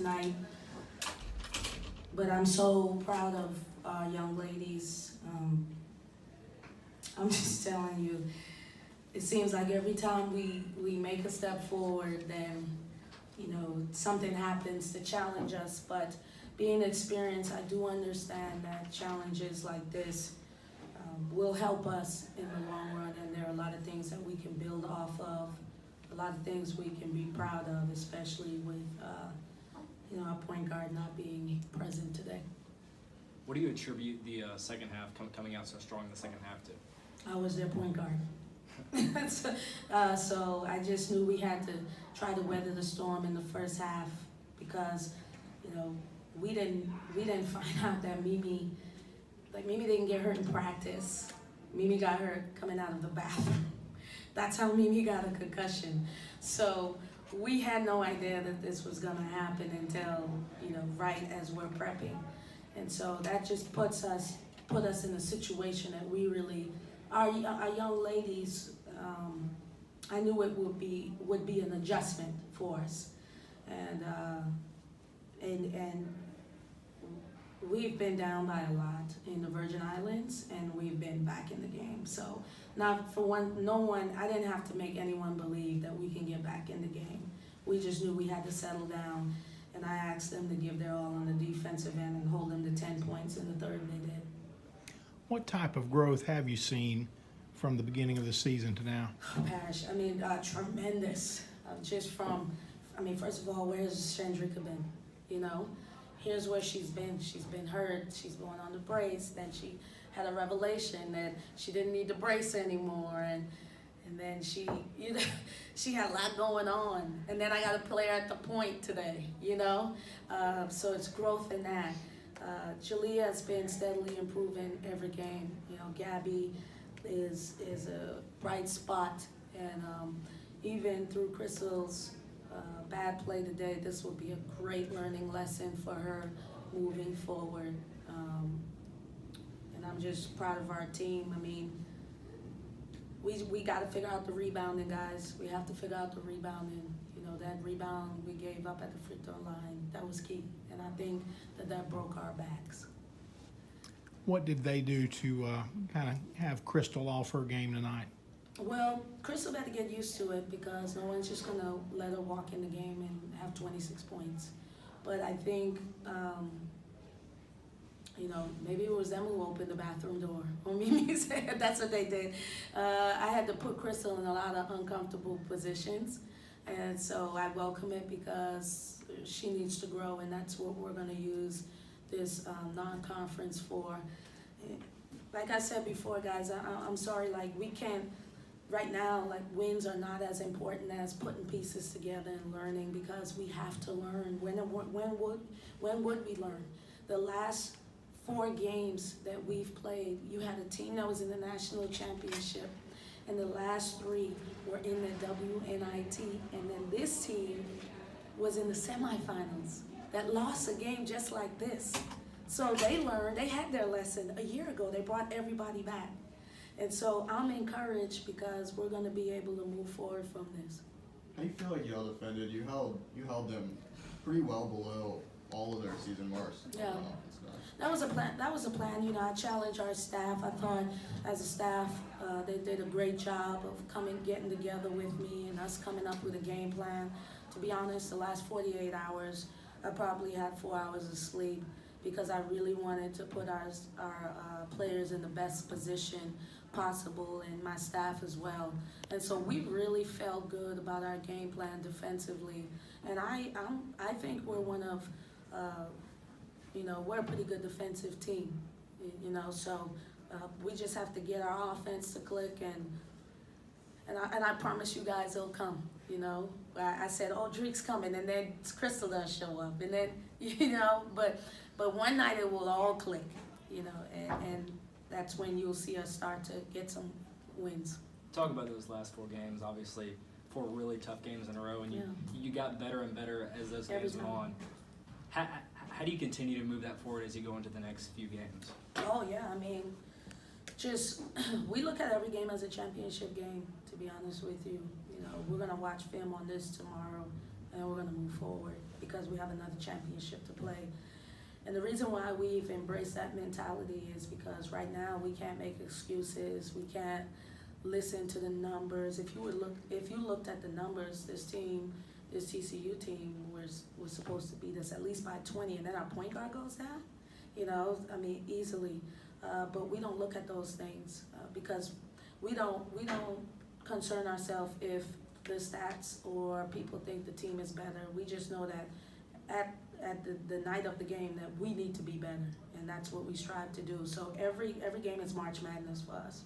tonight. But I'm so proud of our young ladies. I'm just telling you, it seems like every time we make a step forward, then, something happens to challenge us. But being experienced, I do understand that challenges like this will help us in the long run, and there are a lot of things that we can build off of, a lot of things we can be proud of, especially with our point guard not being present today. What do you attribute the second half coming out so strong in the second half to? I was their point guard. So I just knew we had to try to weather the storm in the first half because, we didn't find out that Mimi didn't get hurt in practice. Mimi got hurt coming out of the bathroom. That's how Mimi got a concussion. So we had no idea that this was gonna happen until, right as we're prepping. And so that just put us in a situation that we really, our young ladies, I knew it would be an adjustment for us. And we've been down by a lot in the Virgin Islands, and we've been back in the game. So I didn't have to make anyone believe that we can get back in the game. We just knew we had to settle down, and I asked them to give their all on the defensive end and hold them to 10 points in the third, and they did. What type of growth have you seen from the beginning of the season to now? Parrish, tremendous. First of all, where's Shandrika been? Here's where she's been. She's been hurt. She's going on the brace. Then she had a revelation that she didn't need the brace anymore, and then she had a lot going on. And then I got a player at the point today. So it's growth in that. Jalea has been steadily improving every game. Gabby is a bright spot, and even through Crystal's bad play today, this will be a great learning lesson for her moving forward. And I'm just proud of our team. We got to figure out the rebounding, guys. We have to figure out the rebounding. That rebound we gave up at the free throw line, that was key. And I think that broke our backs. What did they do to kind of have Crystal off her game tonight? Well, Crystal had to get used to it because no one's just going to let her walk in the game and have 26 points. But I think, maybe it was them who opened the bathroom door. Or Mimi said that's what they did. I had to put Crystal in a lot of uncomfortable positions. And so I welcome it because she needs to grow, and that's what we're going to use this non-conference for. Like I said before, guys, I'm sorry, we can't, right now, wins are not as important as putting pieces together and learning, because we have to learn. When would we learn? The last 4 games that we've played, you had a team that was in the national championship, and the last 3 were in the WNIT, and then this team was in the semifinals that lost a game just like this. So they learned, they had their lesson a year ago. They brought everybody back. And so I'm encouraged because we're going to be able to move forward from this. How do you feel like y'all defended? You held them pretty well below all of their season marks. Yeah. That was a plan. I challenged our staff. I thought as a staff, they did a great job of getting together with me and us coming up with a game plan. To be honest, the last 48 hours, I probably had 4 hours of sleep because I really wanted to put our players in the best position possible, and my staff as well. And so we really felt good about our game plan defensively. And I think we're one of, we're a pretty good defensive team, so we just have to get our offense to click, and I promise you guys it'll come, I said, oh, Drake's coming, and then Crystal does show up, and then, but one night it will all click, and that's when you'll see us start to get some wins. Talk about those last 4 games, obviously 4 really tough games in a row, and you got better and better as those games went on. How do you continue to move that forward as you go into the next few games? Oh, yeah, we look at every game as a championship game, to be honest with you. We're going to watch film on this tomorrow, and we're going to move forward because because we have another championship to play. And the reason why we've embraced that mentality is because right now we can't make excuses. We can't listen to the numbers. If you looked at the numbers, this TCU team was supposed to beat us at least by 20, and then our point guard goes down. Easily. But we don't look at those things because we don't concern ourselves if the stats or people think the team is better. We just know that at the night of the game that we need to be better, and that's what we strive to do. So every game is March Madness for us.